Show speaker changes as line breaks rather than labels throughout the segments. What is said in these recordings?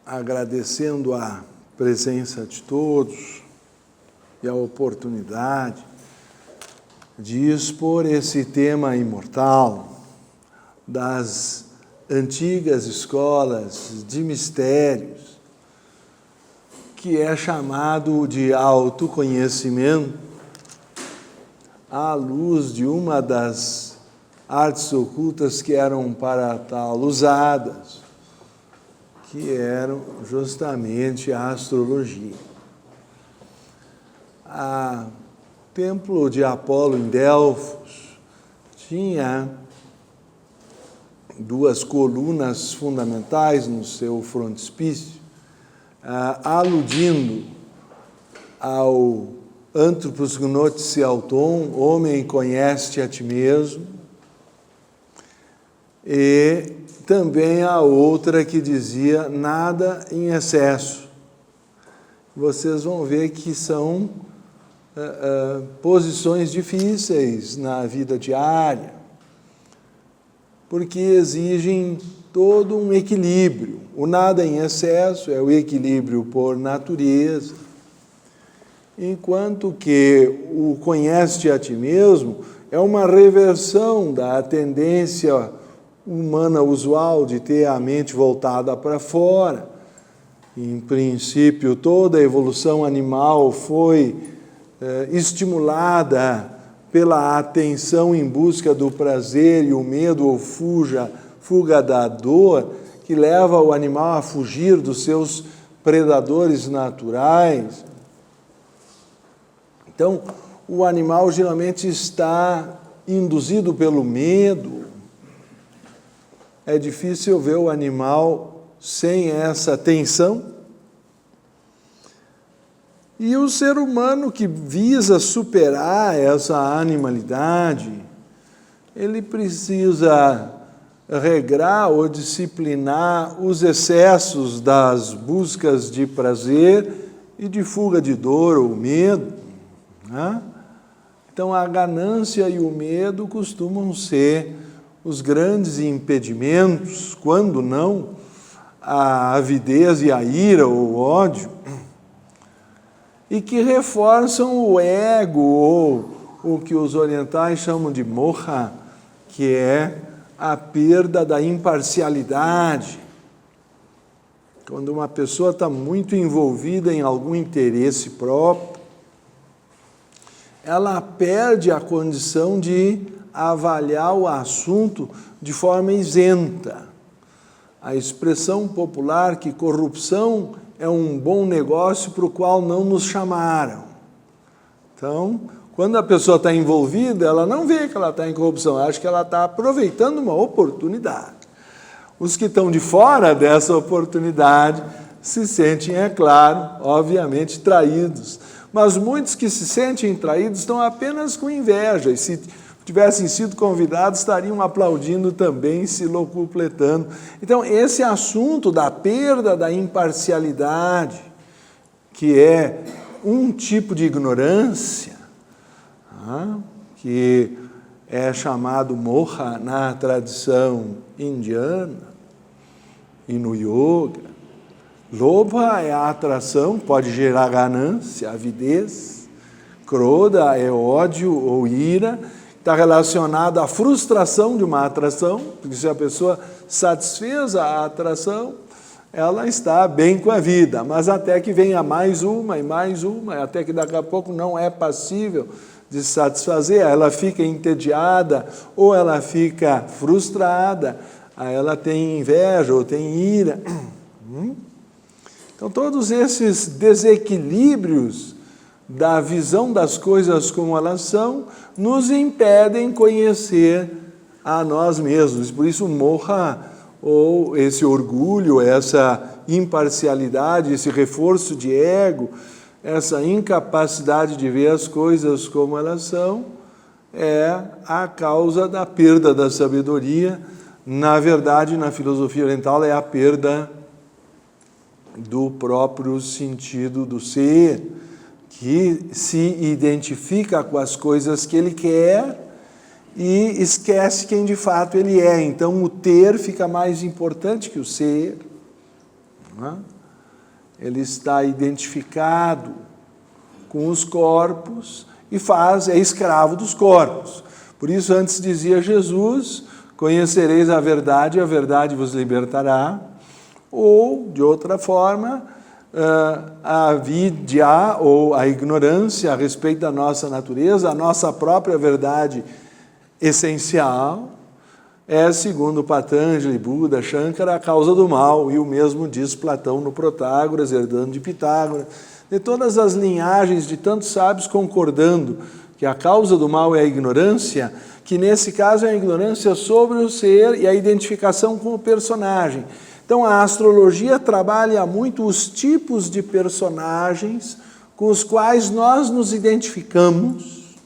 agradecendo a presença de todos e a oportunidade de expor esse tema imortal das antigas escolas de mistérios, que é chamado de autoconhecimento, à luz de uma das artes ocultas que eram para tal usadas, que eram justamente a astrologia. O templo de Apolo em Delfos tinha duas colunas fundamentais no seu frontispício, aludindo ao Anthropos gnotis auton, homem, conhece-te a ti mesmo, e também a outra que dizia nada em excesso. Vocês vão ver que são posições difíceis na vida diária, porque exigem todo um equilíbrio. O nada em excesso é o equilíbrio por natureza, enquanto que o conhece-te a ti mesmo é uma reversão da tendência humana usual de ter a mente voltada para fora. Em princípio, toda a evolução animal foi estimulada pela atenção em busca do prazer e o medo ou fuga da dor, que leva o animal a fugir dos seus predadores naturais. Então, o animal geralmente está induzido pelo medo. É difícil ver o animal sem essa tensão. E o ser humano que visa superar essa animalidade, ele precisa regrar ou disciplinar os excessos das buscas de prazer e de fuga de dor ou medo, né? Então, a ganância e o medo costumam ser os grandes impedimentos, quando não a avidez e a ira ou o ódio, e que reforçam o ego, ou o que os orientais chamam de moha, que é a perda da imparcialidade. Quando uma pessoa está muito envolvida em algum interesse próprio, ela perde a condição de avaliar o assunto de forma isenta. A expressão popular que corrupção é um bom negócio para o qual não nos chamaram. Então, quando a pessoa está envolvida, ela não vê que ela está em corrupção, ela acha que ela está aproveitando uma oportunidade. Os que estão de fora dessa oportunidade se sentem, é claro, obviamente, traídos. Mas muitos que se sentem traídos estão apenas com inveja, e se tivessem sido convidados, estariam aplaudindo também, se locupletando. Então, esse assunto da perda da imparcialidade, que é um tipo de ignorância, que é chamado moha na tradição indiana e no yoga. Lobha é a atração, pode gerar ganância, avidez. Krodha é ódio ou ira, está relacionado à frustração de uma atração, porque se a pessoa satisfez a atração, ela está bem com a vida, mas até que venha mais uma, até que daqui a pouco não é passível de satisfazer, ela fica entediada ou ela fica frustrada, aí ela tem inveja ou tem ira. Então, todos esses desequilíbrios da visão das coisas como elas são, nos impedem conhecer a nós mesmos. Por isso, moha, ou esse orgulho, essa imparcialidade, esse reforço de ego, essa incapacidade de ver as coisas como elas são, é a causa da perda da sabedoria. Na verdade, na filosofia oriental, é a perda do próprio sentido do ser, que se identifica com as coisas que ele quer e esquece quem de fato ele é. Então, o ter fica mais importante que o ser. né? Ele está identificado com os corpos e é escravo dos corpos. Por isso, antes dizia Jesus, conhecereis a verdade vos libertará. Ou, de outra forma, a avidya, ou a ignorância a respeito da nossa natureza, a nossa própria verdade essencial, é, segundo Patanjali, Buda, Shankara, a causa do mal, e o mesmo diz Platão no Protágoras, herdando de Pitágoras. De todas as linhagens de tantos sábios concordando que a causa do mal é a ignorância, que nesse caso é a ignorância sobre o ser e a identificação com o personagem. Então a astrologia trabalha muito os tipos de personagens com os quais nós nos identificamos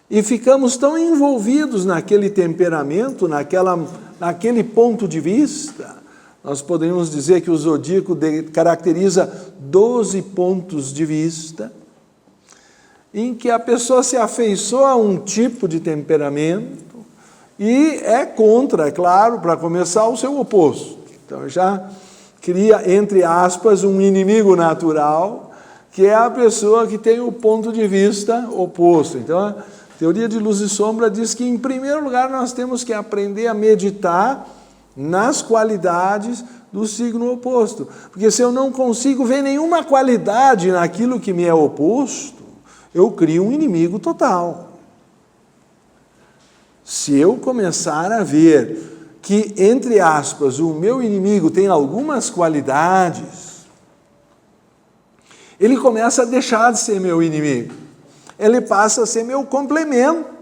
e ficamos tão envolvidos naquele temperamento, naquele ponto de vista. Nós poderíamos dizer que o zodíaco caracteriza 12 pontos de vista, em que a pessoa se afeiçoa a um tipo de temperamento e é contra, é claro, para começar, o seu oposto. Então já cria, entre aspas, um inimigo natural, que é a pessoa que tem o ponto de vista oposto. Então a teoria de luz e sombra diz que, em primeiro lugar, nós temos que aprender a meditar nas qualidades do signo oposto. Porque se eu não consigo ver nenhuma qualidade naquilo que me é oposto, eu crio um inimigo total. Se eu começar a ver que, entre aspas, o meu inimigo tem algumas qualidades, ele começa a deixar de ser meu inimigo. Ele passa a ser meu complemento.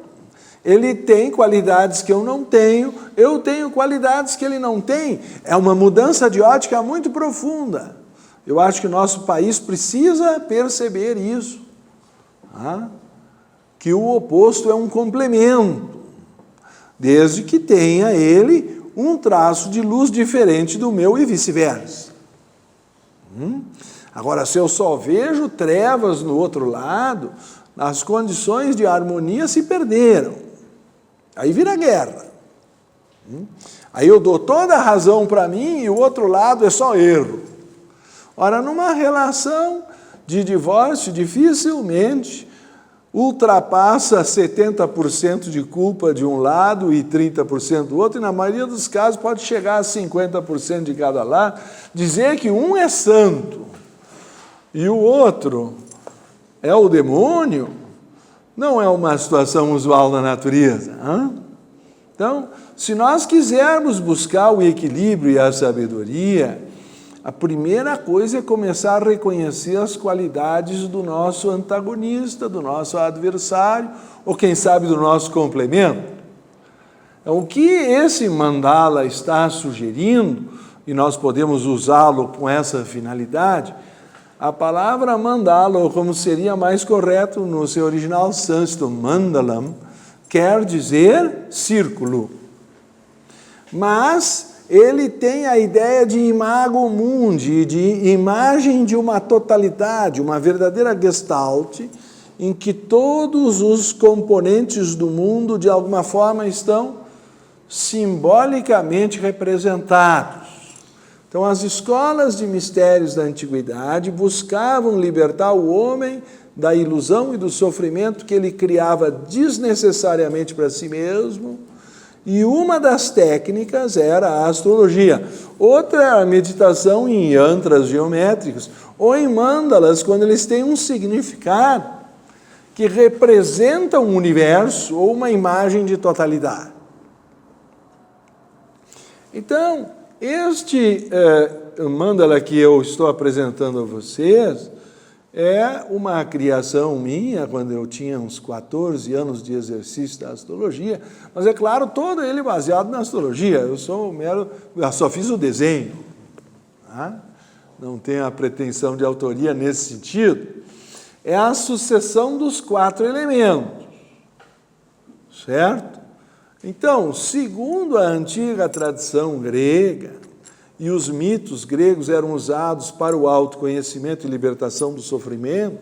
Ele tem qualidades que eu não tenho, eu tenho qualidades que ele não tem. É uma mudança de ótica muito profunda. Eu acho que o nosso país precisa perceber isso, tá? Que o oposto é um complemento, desde que tenha ele um traço de luz diferente do meu e vice-versa. Agora, se eu só vejo trevas no outro lado, as condições de harmonia se perderam. Aí vira guerra. Aí eu dou toda a razão para mim e o outro lado é só erro. Ora, numa relação de divórcio, dificilmente ultrapassa 70% de culpa de um lado e 30% do outro, e na maioria dos casos pode chegar a 50% de cada lado. Dizer que um é santo e o outro é o demônio não é uma situação usual na natureza. Então, se nós quisermos buscar o equilíbrio e a sabedoria, a primeira coisa é começar a reconhecer as qualidades do nosso antagonista, do nosso adversário, ou quem sabe do nosso complemento. Então, o que esse mandala está sugerindo, e nós podemos usá-lo com essa finalidade, a palavra mandala, ou como seria mais correto no seu original sânscrito, mandalam, quer dizer círculo. Mas ele tem a ideia de imago mundi, de imagem de uma totalidade, uma verdadeira gestalt, em que todos os componentes do mundo, de alguma forma, estão simbolicamente representados. Então, as escolas de mistérios da antiguidade buscavam libertar o homem da ilusão e do sofrimento que ele criava desnecessariamente para si mesmo, e uma das técnicas era a astrologia. Outra era a meditação em yantras geométricos, ou em mandalas, quando eles têm um significado que representa um universo ou uma imagem de totalidade. Então, este mandala que eu estou apresentando a vocês é uma criação minha, quando eu tinha uns 14 anos de exercício da astrologia, mas é claro, todo ele baseado na astrologia. Eu só fiz o desenho, tá? Não tenho a pretensão de autoria nesse sentido. É a sucessão dos 4 elementos, certo? Então, segundo a antiga tradição grega, e os mitos gregos eram usados para o autoconhecimento e libertação do sofrimento,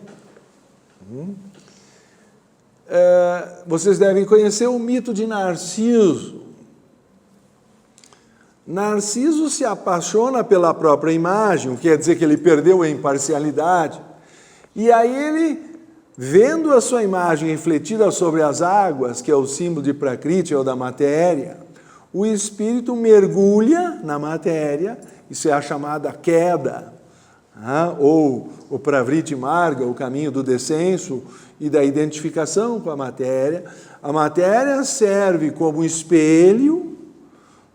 vocês devem conhecer o mito de Narciso. Narciso se apaixona pela própria imagem, o que quer dizer que ele perdeu a imparcialidade, e aí ele, vendo a sua imagem refletida sobre as águas, que é o símbolo de Prakriti, ou da matéria, o espírito mergulha na matéria, isso é a chamada queda, ou o Pravriti Marga, o caminho do descenso e da identificação com a matéria. A matéria serve como espelho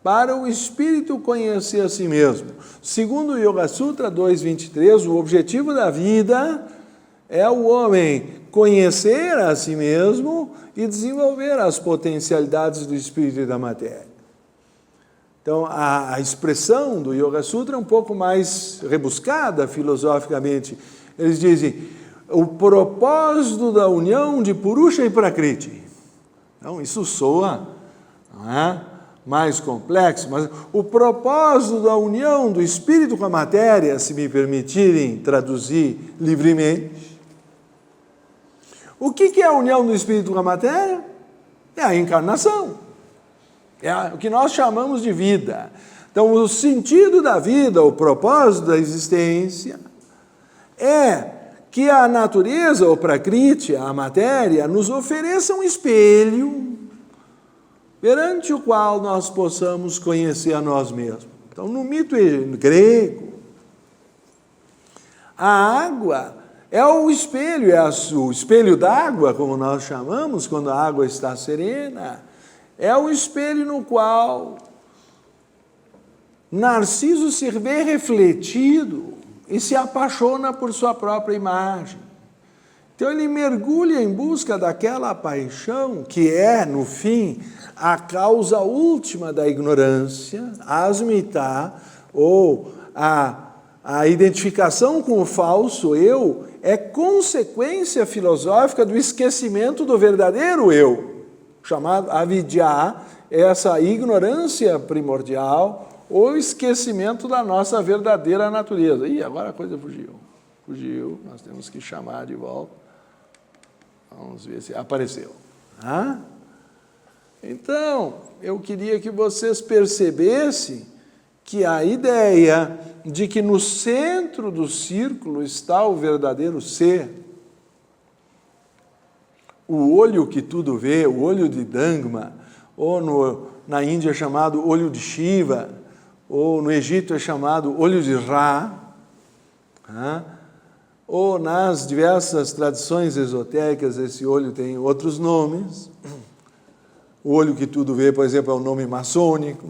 para o espírito conhecer a si mesmo. Segundo o Yoga Sutra 2.23, o objetivo da vida é o homem conhecer a si mesmo e desenvolver as potencialidades do espírito e da matéria. Então, a expressão do Yoga Sutra é um pouco mais rebuscada filosoficamente. Eles dizem, o propósito da união de Purusha e Prakriti. Então, isso soa, não é, mais complexo, mas o propósito da união do espírito com a matéria, se me permitirem traduzir livremente. O que é a união do espírito com a matéria? É a encarnação. É o que nós chamamos de vida. Então, o sentido da vida, o propósito da existência, é que a natureza, ou Prakriti, a matéria, nos ofereça um espelho perante o qual nós possamos conhecer a nós mesmos. Então, no mito grego, a água é o espelho, o espelho d'água, como nós chamamos, quando a água está serena. É o espelho no qual Narciso se vê refletido e se apaixona por sua própria imagem. Então ele mergulha em busca daquela paixão que é, no fim, a causa última da ignorância, a asmita, ou a identificação com o falso eu, é consequência filosófica do esquecimento do verdadeiro eu, chamado avidya, essa ignorância primordial, ou esquecimento da nossa verdadeira natureza. Ih, agora a coisa fugiu, nós temos que chamar de volta. Vamos ver se apareceu. Então, eu queria que vocês percebessem que a ideia de que no centro do círculo está o verdadeiro ser, o olho que tudo vê, o olho de Dangma, ou na Índia é chamado olho de Shiva, ou no Egito é chamado olho de Ra, ou nas diversas tradições esotéricas esse olho tem outros nomes. O olho que tudo vê, por exemplo, é um nome maçônico.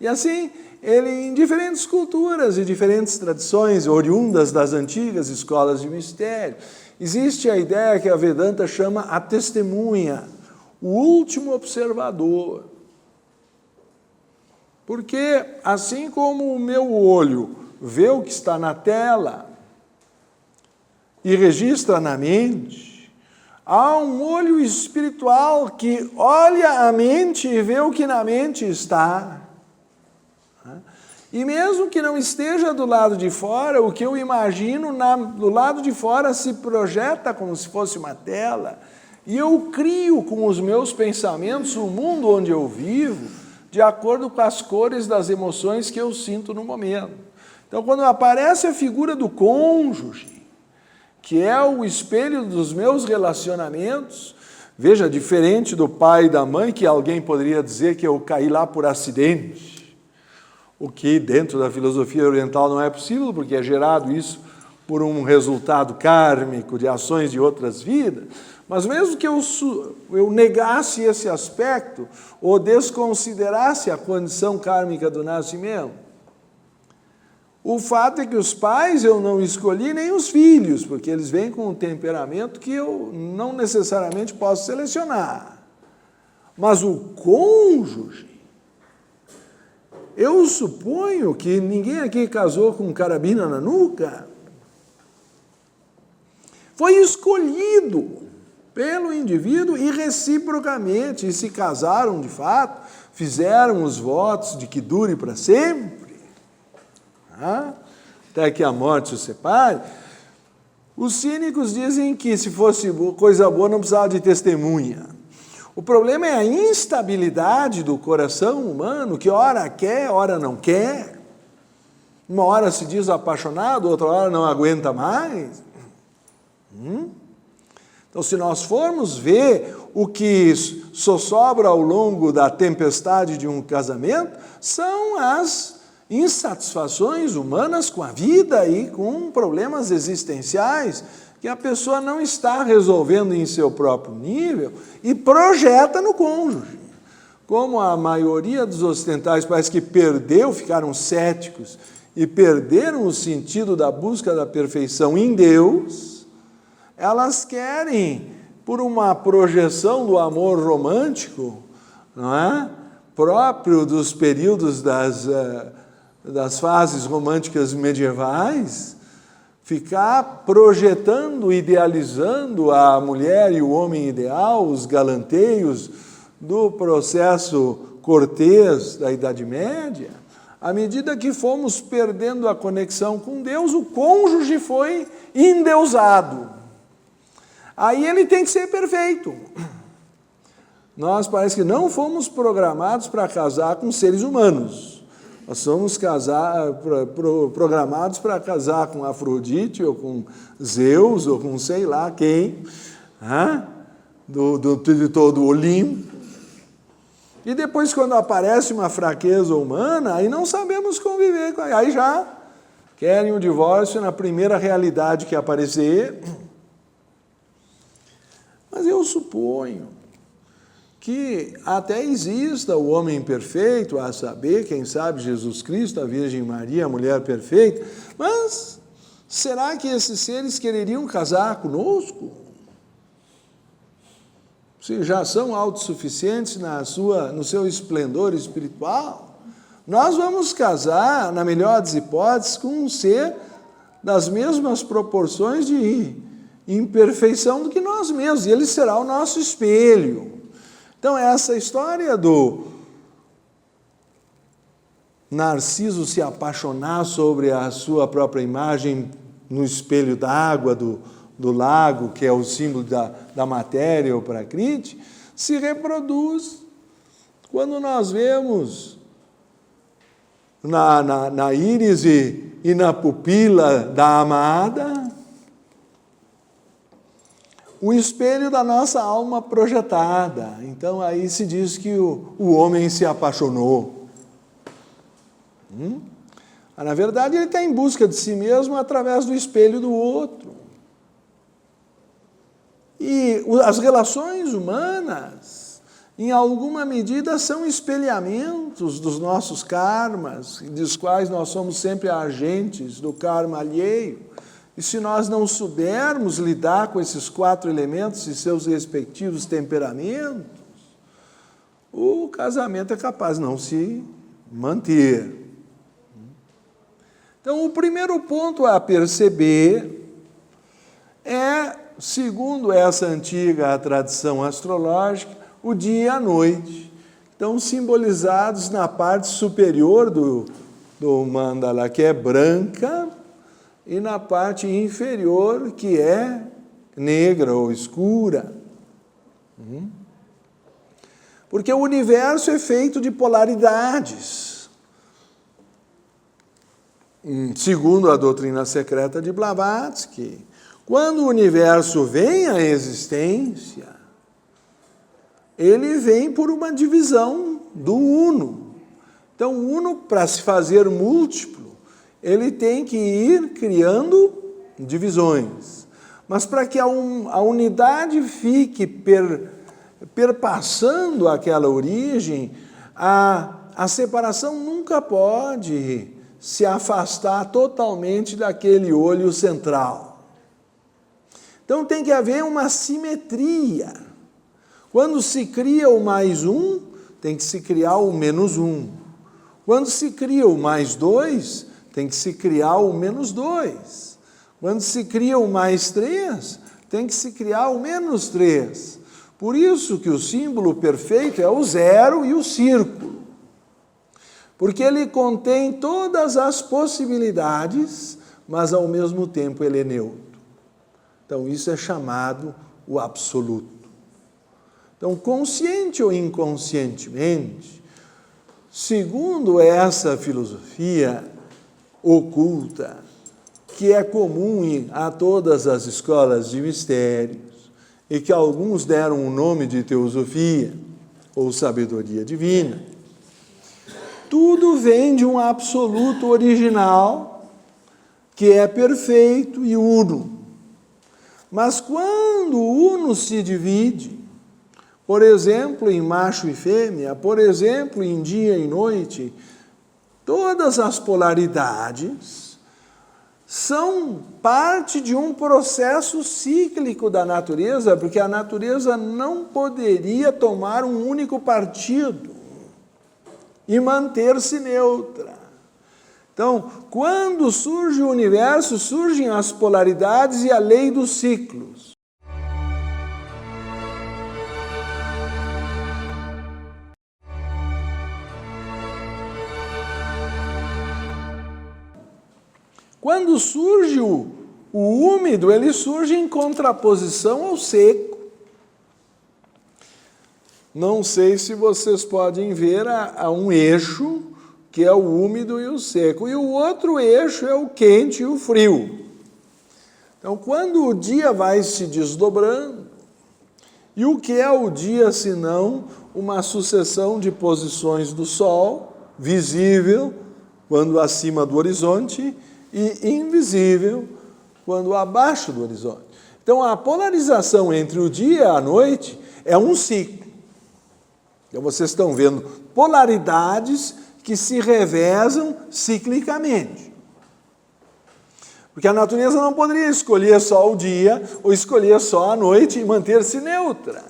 E assim, ele em diferentes culturas e diferentes tradições, oriundas das antigas escolas de mistério, existe a ideia que a Vedanta chama a testemunha, o último observador. Porque, assim como o meu olho vê o que está na tela e registra na mente, há um olho espiritual que olha a mente e vê o que na mente está. E mesmo que não esteja do lado de fora, o que eu imagino do lado de fora se projeta como se fosse uma tela, e eu crio com os meus pensamentos o mundo onde eu vivo, de acordo com as cores das emoções que eu sinto no momento. Então, quando aparece a figura do cônjuge, que é o espelho dos meus relacionamentos, veja, diferente do pai e da mãe, que alguém poderia dizer que eu caí lá por acidente, o que dentro da filosofia oriental não é possível, porque é gerado isso por um resultado kármico de ações de outras vidas. Mas mesmo que eu negasse esse aspecto, ou desconsiderasse a condição kármica do nascimento, o fato é que os pais eu não escolhi, nem os filhos, porque eles vêm com um temperamento que eu não necessariamente posso selecionar. Mas o cônjuge, eu suponho que ninguém aqui casou com carabina na nuca. Foi escolhido pelo indivíduo e reciprocamente, e se casaram de fato, fizeram os votos de que dure para sempre, até que a morte os separe. Os cínicos dizem que se fosse coisa boa não precisava de testemunha. O problema é a instabilidade do coração humano, que ora quer, ora não quer. Uma hora se diz apaixonado, outra hora não aguenta mais. Então, se nós formos ver o que só sobra ao longo da tempestade de um casamento, são as insatisfações humanas com a vida e com problemas existenciais que a pessoa não está resolvendo em seu próprio nível e projeta no cônjuge. Como a maioria dos ocidentais parece que ficaram céticos e perderam o sentido da busca da perfeição em Deus, elas querem, por uma projeção do amor romântico, não é? Próprio dos períodos das fases românticas medievais, ficar projetando, idealizando a mulher e o homem ideal, os galanteios do processo cortês da Idade Média. À medida que fomos perdendo a conexão com Deus, o cônjuge foi endeusado. Aí ele tem que ser perfeito. Nós parece que não fomos programados para casar com seres humanos. Nós somos programados para casar com Afrodite, ou com Zeus, ou com sei lá quem, de todo o Olimpo. E depois, quando aparece uma fraqueza humana, aí não sabemos conviver com ela. Aí já querem o divórcio na primeira realidade que aparecer. Mas eu suponho que até exista o homem perfeito, a saber, quem sabe, Jesus Cristo, a Virgem Maria, a mulher perfeita, mas será que esses seres quereriam casar conosco? Se já são autossuficientes no seu esplendor espiritual, nós vamos casar, na melhor das hipóteses, com um ser das mesmas proporções de imperfeição do que nós mesmos, e ele será o nosso espelho. Então, essa história do Narciso se apaixonar sobre a sua própria imagem no espelho d'água do lago, que é o símbolo da matéria ou prakriti, se reproduz quando nós vemos na íris e na pupila da amada o espelho da nossa alma projetada. Então, aí se diz que o homem se apaixonou. Na verdade, ele está em busca de si mesmo através do espelho do outro. E as relações humanas, em alguma medida, são espelhamentos dos nossos karmas, dos quais nós somos sempre agentes do karma alheio. E se nós não soubermos lidar com esses 4 elementos e seus respectivos temperamentos, o casamento é capaz de não se manter. Então, o primeiro ponto a perceber é, segundo essa antiga tradição astrológica, o dia e a noite. Estão simbolizados na parte superior do mandala, que é branca, e na parte inferior, que é negra ou escura. Porque o universo é feito de polaridades. Segundo a doutrina secreta de Blavatsky, quando o universo vem à existência, ele vem por uma divisão do uno. Então, o uno, para se fazer múltiplo, ele tem que ir criando divisões. Mas para que a unidade fique perpassando aquela origem, a separação nunca pode se afastar totalmente daquele olho central. Então tem que haver uma simetria. Quando se cria o mais um, tem que se criar o menos um. Quando se cria o mais dois, tem que se criar o menos 2. Quando se cria o mais 3, tem que se criar o menos 3. Por isso que o símbolo perfeito é o 0 e o círculo. Porque ele contém todas as possibilidades, mas ao mesmo tempo ele é neutro. Então isso é chamado o absoluto. Então, consciente ou inconscientemente, segundo essa filosofia oculta, que é comum a todas as escolas de mistérios, e que alguns deram o nome de teosofia ou sabedoria divina, tudo vem de um absoluto original, que é perfeito e uno. Mas quando o uno se divide, por exemplo, em macho e fêmea, por exemplo, em dia e noite, todas as polaridades são parte de um processo cíclico da natureza, porque a natureza não poderia tomar um único partido e manter-se neutra. Então, quando surge o universo, surgem as polaridades e a lei dos ciclos. Quando surge o úmido, ele surge em contraposição ao seco. Não sei se vocês podem ver a um eixo, que é o úmido e o seco, e o outro eixo é o quente e o frio. Então, quando o dia vai se desdobrando, e o que é o dia senão uma sucessão de posições do Sol, visível quando acima do horizonte, e invisível quando abaixo do horizonte. Então, a polarização entre o dia e a noite é um ciclo. Então, vocês estão vendo polaridades que se revezam ciclicamente. Porque a natureza não poderia escolher só o dia ou escolher só a noite e manter-se neutra.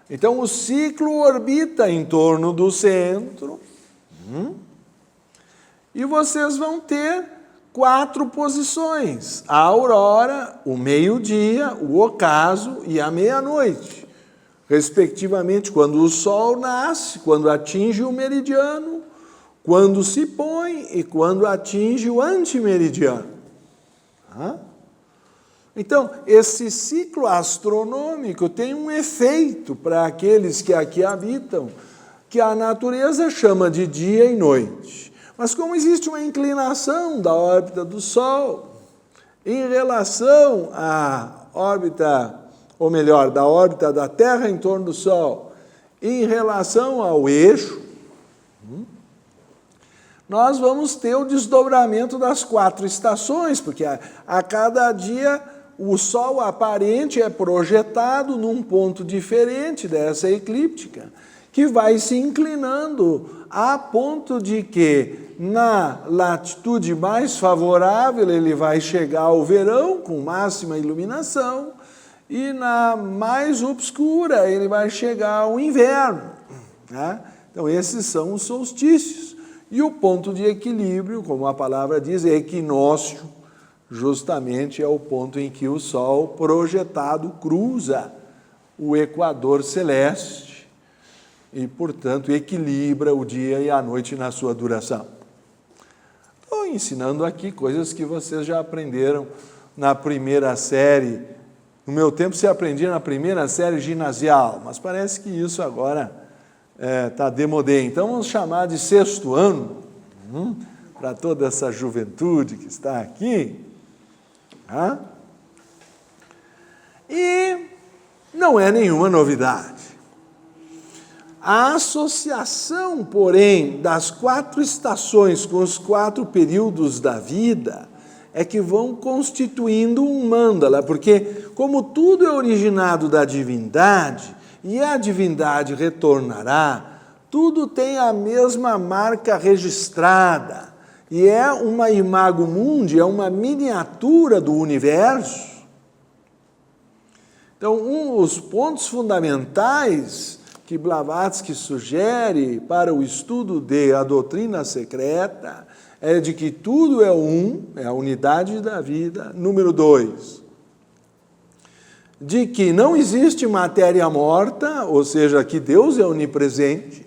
Então, o ciclo orbita em torno do centro. E vocês vão ter 4 posições: a aurora, o meio-dia, o ocaso e a meia-noite, respectivamente, quando o sol nasce, quando atinge o meridiano, quando se põe e quando atinge o antimeridiano. Então, esse ciclo astronômico tem um efeito para aqueles que aqui habitam, que a natureza chama de dia e noite. Mas como existe uma inclinação da órbita do Sol em relação à órbita, ou melhor, da órbita da Terra em torno do Sol, em relação ao eixo, nós vamos ter o desdobramento das 4 estações, porque a cada dia o Sol aparente é projetado num ponto diferente dessa eclíptica, que vai se inclinando a ponto de que, na latitude mais favorável, ele vai chegar ao verão com máxima iluminação, e na mais obscura ele vai chegar ao inverno. Então, esses são os solstícios. E o ponto de equilíbrio, como a palavra diz, é equinócio, justamente é o ponto em que o Sol projetado cruza o equador celeste e, portanto, equilibra o dia e a noite na sua duração. Estou ensinando aqui coisas que vocês já aprenderam na primeira série. No meu tempo, se aprendia na primeira série ginasial, mas parece que isso agora está démodé. Então, vamos chamar de 6º ano, para toda essa juventude que está aqui. E não é nenhuma novidade. A associação, porém, das 4 estações com os 4 períodos da vida é que vão constituindo um mandala, porque como tudo é originado da divindade, e a divindade retornará, tudo tem a mesma marca registrada, e é uma imago mundi, é uma miniatura do universo. Então, os pontos fundamentais que Blavatsky sugere para o estudo da doutrina secreta é de que tudo é é a unidade da vida. Número 2, de que não existe matéria morta, ou seja, que Deus é onipresente,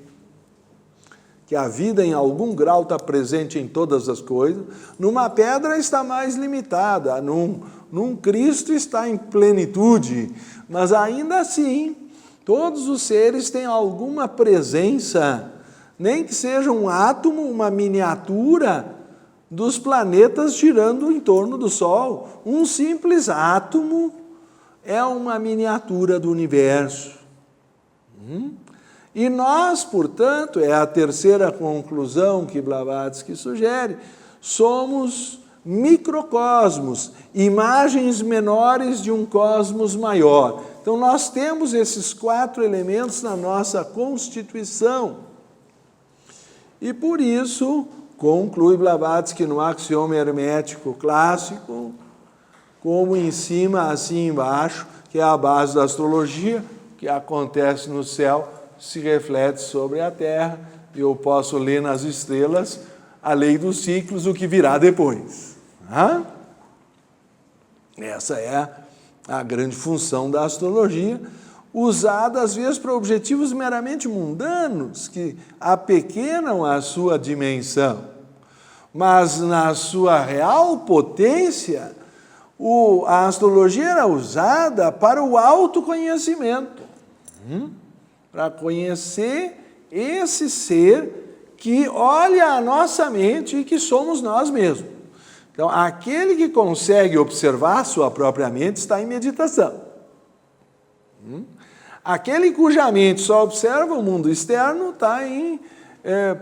que a vida em algum grau está presente em todas as coisas. Numa pedra está mais limitada, num Cristo está em plenitude, mas ainda assim Todos os seres têm alguma presença, nem que seja um átomo, uma miniatura dos planetas girando em torno do Sol. Um simples átomo é uma miniatura do universo. E nós, portanto, é a terceira conclusão que Blavatsky sugere, somos microcosmos, imagens menores de um cosmos maior. Então, nós temos esses 4 elementos na nossa constituição. E por isso, conclui Blavatsky no axioma hermético clássico, como em cima, assim embaixo, que é a base da astrologia, o que acontece no céu se reflete sobre a Terra, e eu posso ler nas estrelas a lei dos ciclos, o que virá depois. Essa é a grande função da astrologia, usada às vezes para objetivos meramente mundanos, que apequenam a sua dimensão. Mas na sua real potência, a astrologia era usada para o autoconhecimento, para conhecer esse ser que olha a nossa mente e que somos nós mesmos. Então, aquele que consegue observar sua própria mente está em meditação. Aquele cuja mente só observa o mundo externo está em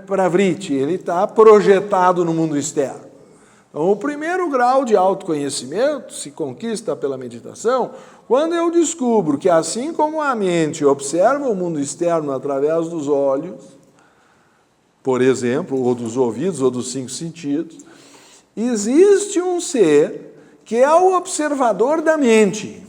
pravriti, ele está projetado no mundo externo. Então, o primeiro grau de autoconhecimento se conquista pela meditação quando eu descubro que, assim como a mente observa o mundo externo através dos olhos, por exemplo, ou dos ouvidos, ou dos 5 sentidos, existe um ser que é o observador da mente.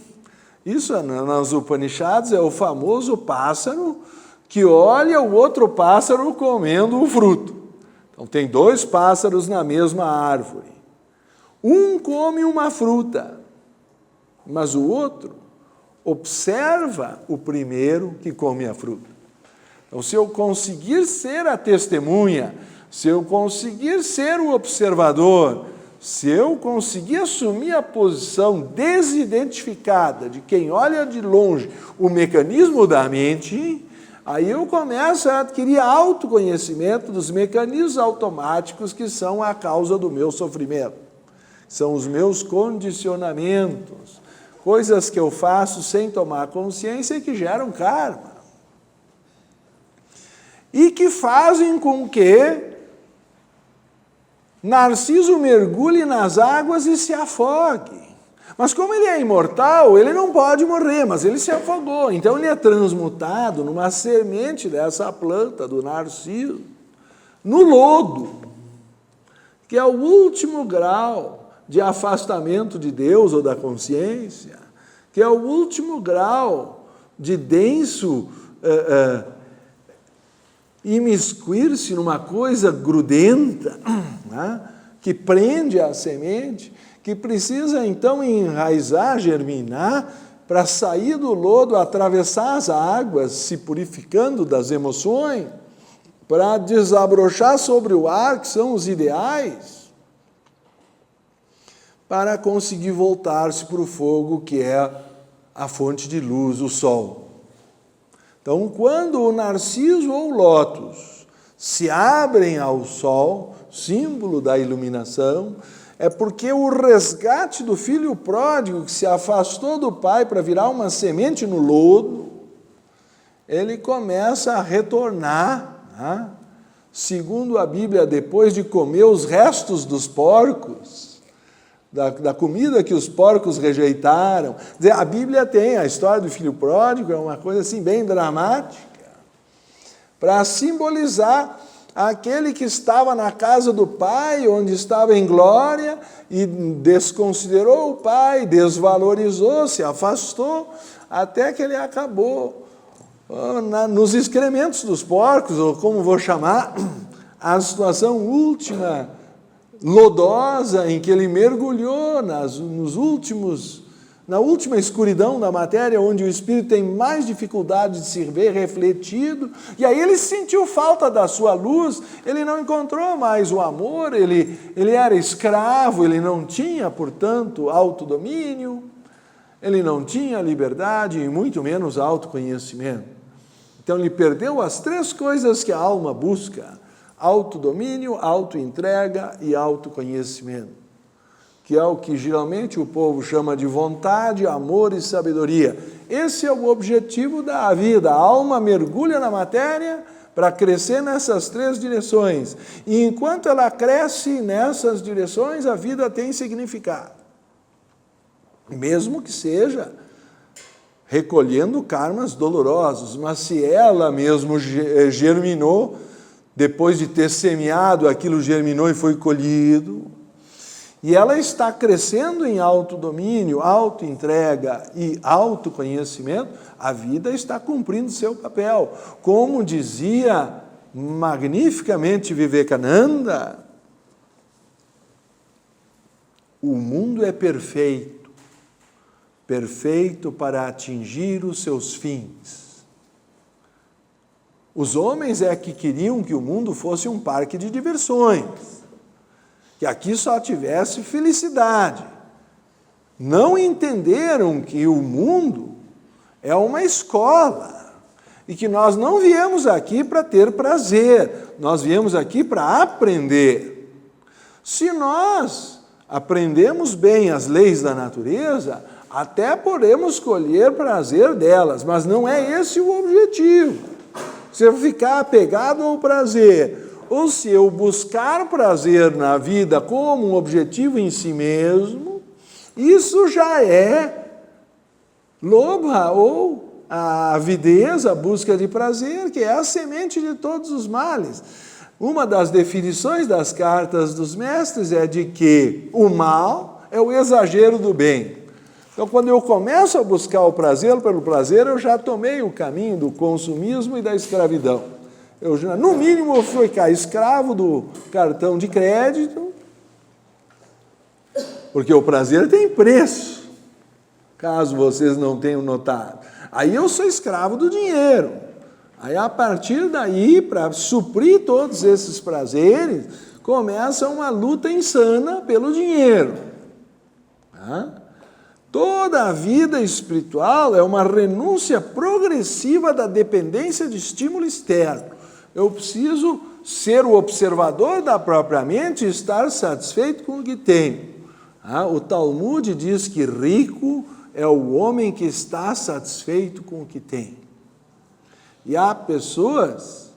Isso, nas Upanishads, é o famoso pássaro que olha o outro pássaro comendo o fruto. Então, tem 2 pássaros na mesma árvore. Um come uma fruta, mas o outro observa o primeiro que come a fruta. Então, se eu conseguir ser a testemunha, se eu conseguir ser o observador, se eu conseguir assumir a posição desidentificada de quem olha de longe o mecanismo da mente, aí eu começo a adquirir autoconhecimento dos mecanismos automáticos que são a causa do meu sofrimento. São os meus condicionamentos, coisas que eu faço sem tomar consciência e que geram karma. E que fazem com que Narciso mergulhe nas águas e se afogue. Mas como ele é imortal, ele não pode morrer, mas ele se afogou. Então ele é transmutado numa semente dessa planta, do narciso, no lodo, que é o último grau de afastamento de Deus ou da consciência, que é o último grau de denso imiscuir-se numa coisa grudenta, que prende a semente, que precisa então enraizar, germinar, para sair do lodo, atravessar as águas, se purificando das emoções, para desabrochar sobre o ar, que são os ideais, para conseguir voltar-se para o fogo, que é a fonte de luz, o sol. Então, quando o narciso ou o lótus se abrem ao sol, símbolo da iluminação, é porque o resgate do filho pródigo que se afastou do pai para virar uma semente no lodo, ele começa a retornar, segundo a Bíblia, depois de comer os restos dos porcos, da comida que os porcos rejeitaram. Quer dizer, a Bíblia tem a história do filho pródigo, é uma coisa assim bem dramática, para simbolizar aquele que estava na casa do pai, onde estava em glória, e desconsiderou o pai, desvalorizou, se afastou, até que ele acabou nos excrementos dos porcos, ou como vou chamar, a situação última, lodosa, em que ele mergulhou na última escuridão da matéria, onde o espírito tem mais dificuldade de se ver refletido, e aí ele sentiu falta da sua luz, ele não encontrou mais o amor, ele era escravo, ele não tinha, portanto, autodomínio, ele não tinha liberdade e muito menos autoconhecimento. Então ele perdeu as 3 coisas que a alma busca: autodomínio, autoentrega e autoconhecimento, que é o que geralmente o povo chama de vontade, amor e sabedoria. Esse é o objetivo da vida. A alma mergulha na matéria para crescer nessas 3 direções. E enquanto ela cresce nessas direções, a vida tem significado. Mesmo que seja recolhendo karmas dolorosos, mas se ela mesmo germinou, depois de ter semeado, aquilo germinou e foi colhido, e ela está crescendo em autodomínio, autoentrega e autoconhecimento, a vida está cumprindo seu papel. Como dizia magnificamente Vivekananda, o mundo é perfeito, perfeito para atingir os seus fins. Os homens é que queriam que o mundo fosse um parque de diversões, que aqui só tivesse felicidade. Não entenderam que o mundo é uma escola e que nós não viemos aqui para ter prazer, nós viemos aqui para aprender. Se nós aprendemos bem as leis da natureza, até podemos colher prazer delas, mas não é esse o objetivo. Se eu ficar apegado ao prazer, ou se eu buscar prazer na vida como um objetivo em si mesmo, isso já é lobha ou a avidez, a busca de prazer, que é a semente de todos os males. Uma das definições das cartas dos mestres é de que o mal é o exagero do bem. Então, quando eu começo a buscar o prazer pelo prazer, eu já tomei o caminho do consumismo e da escravidão. Eu já, no mínimo, eu fui ficar escravo do cartão de crédito, porque o prazer tem preço, caso vocês não tenham notado. Aí eu sou escravo do dinheiro. Aí, a partir daí, para suprir todos esses prazeres, começa uma luta insana pelo dinheiro. Toda a vida espiritual é uma renúncia progressiva da dependência de estímulo externo. Eu preciso ser o observador da própria mente e estar satisfeito com o que tenho. O Talmud diz que rico é o homem que está satisfeito com o que tem. E há pessoas,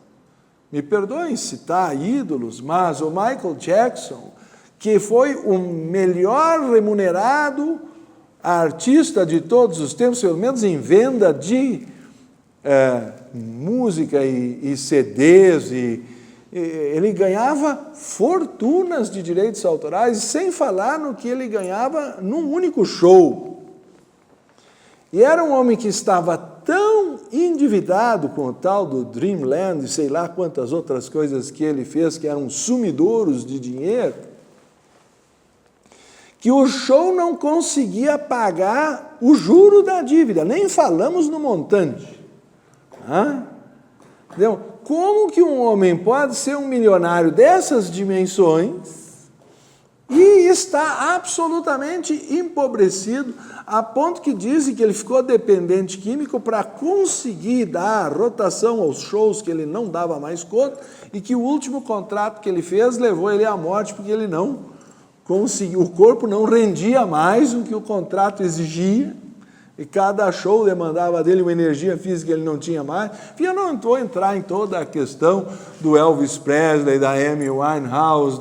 me perdoem citar ídolos, mas o Michael Jackson, que foi o melhor remunerado artista de todos os tempos, pelo menos em venda de música e CDs, ele ganhava fortunas de direitos autorais, sem falar no que ele ganhava num único show. E era um homem que estava tão endividado com o tal do Dreamland, e sei lá quantas outras coisas que ele fez, que eram sumidouros de dinheiro, que o show não conseguia pagar o juro da dívida, nem falamos no montante. Entendeu? Como que um homem pode ser um milionário dessas dimensões e está absolutamente empobrecido, a ponto que dizem que ele ficou dependente químico para conseguir dar rotação aos shows que ele não dava mais conta, e que o último contrato que ele fez levou ele à morte, porque ele não conseguiu, o corpo não rendia mais o que o contrato exigia, e cada show demandava dele uma energia física que ele não tinha mais. E eu não vou entrar em toda a questão do Elvis Presley, da Amy Winehouse,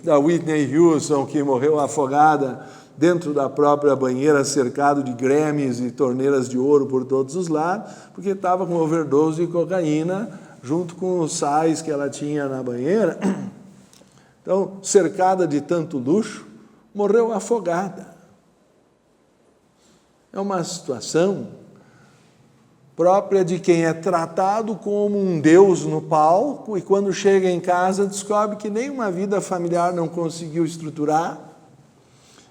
da Whitney Houston, que morreu afogada dentro da própria banheira, cercado de Grammys e torneiras de ouro por todos os lados, porque estava com overdose de cocaína, junto com os sais que ela tinha na banheira. Então, cercada de tanto luxo, morreu afogada. É uma situação própria de quem é tratado como um Deus no palco e quando chega em casa descobre que nenhuma vida familiar não conseguiu estruturar,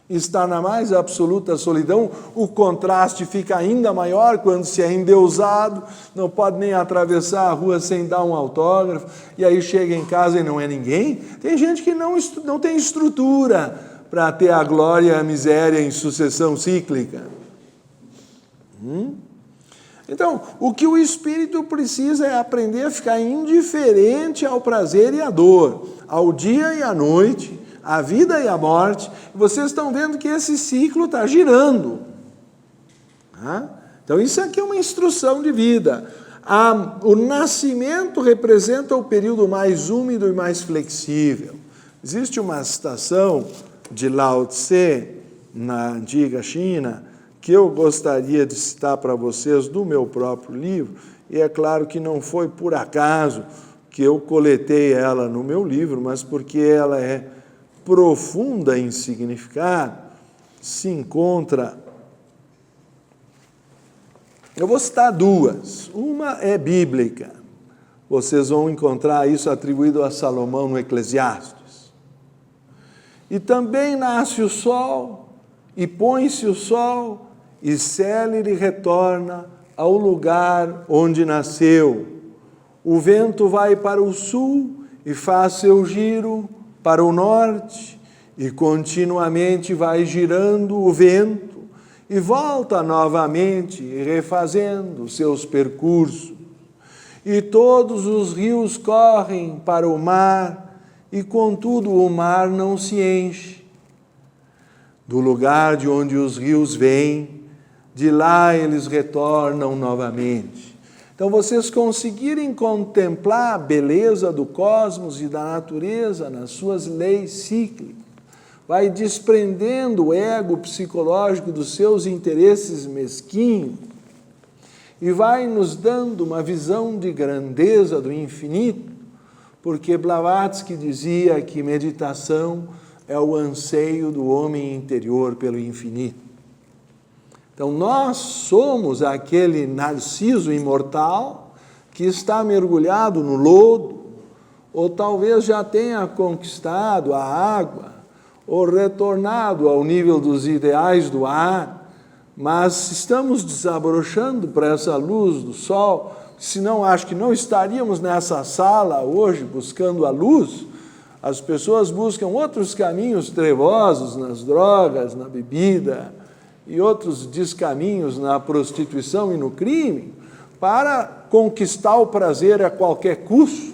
está na mais absoluta solidão. O contraste fica ainda maior quando se é endeusado, não pode nem atravessar a rua sem dar um autógrafo, e aí chega em casa e não é ninguém. Tem gente que não tem estrutura para ter a glória e a miséria em sucessão cíclica. Então, o que o espírito precisa é aprender a ficar indiferente ao prazer e à dor, ao dia e à noite, à vida e à morte. Vocês estão vendo que esse ciclo está girando. Então, isso aqui é uma instrução de vida. O nascimento representa o período mais úmido e mais flexível. Existe uma citação de Lao Tse, na antiga China, que eu gostaria de citar para vocês do meu próprio livro, e é claro que não foi por acaso que eu coletei ela no meu livro, mas porque ela é profunda em significado, se encontra... Eu vou citar duas. Uma é bíblica. Vocês vão encontrar isso atribuído a Salomão no Eclesiastes. E também nasce o sol, e põe-se o sol, e célere retorna ao lugar onde nasceu. O vento vai para o sul e faz seu giro para o norte, e continuamente vai girando o vento, e volta novamente, refazendo seus percursos. E todos os rios correm para o mar, e contudo o mar não se enche. Do lugar de onde os rios vêm, de lá eles retornam novamente. Então, vocês conseguirem contemplar a beleza do cosmos e da natureza nas suas leis cíclicas, vai desprendendo o ego psicológico dos seus interesses mesquinhos e vai nos dando uma visão de grandeza do infinito, porque Blavatsky dizia que meditação é o anseio do homem interior pelo infinito. Então, nós somos aquele narciso imortal que está mergulhado no lodo, ou talvez já tenha conquistado a água, ou retornado ao nível dos ideais do ar, mas estamos desabrochando para essa luz do sol, senão acho que não estaríamos nessa sala hoje buscando a luz. As pessoas buscam outros caminhos trevosos nas drogas, na bebida, e outros descaminhos na prostituição e no crime, para conquistar o prazer a qualquer custo,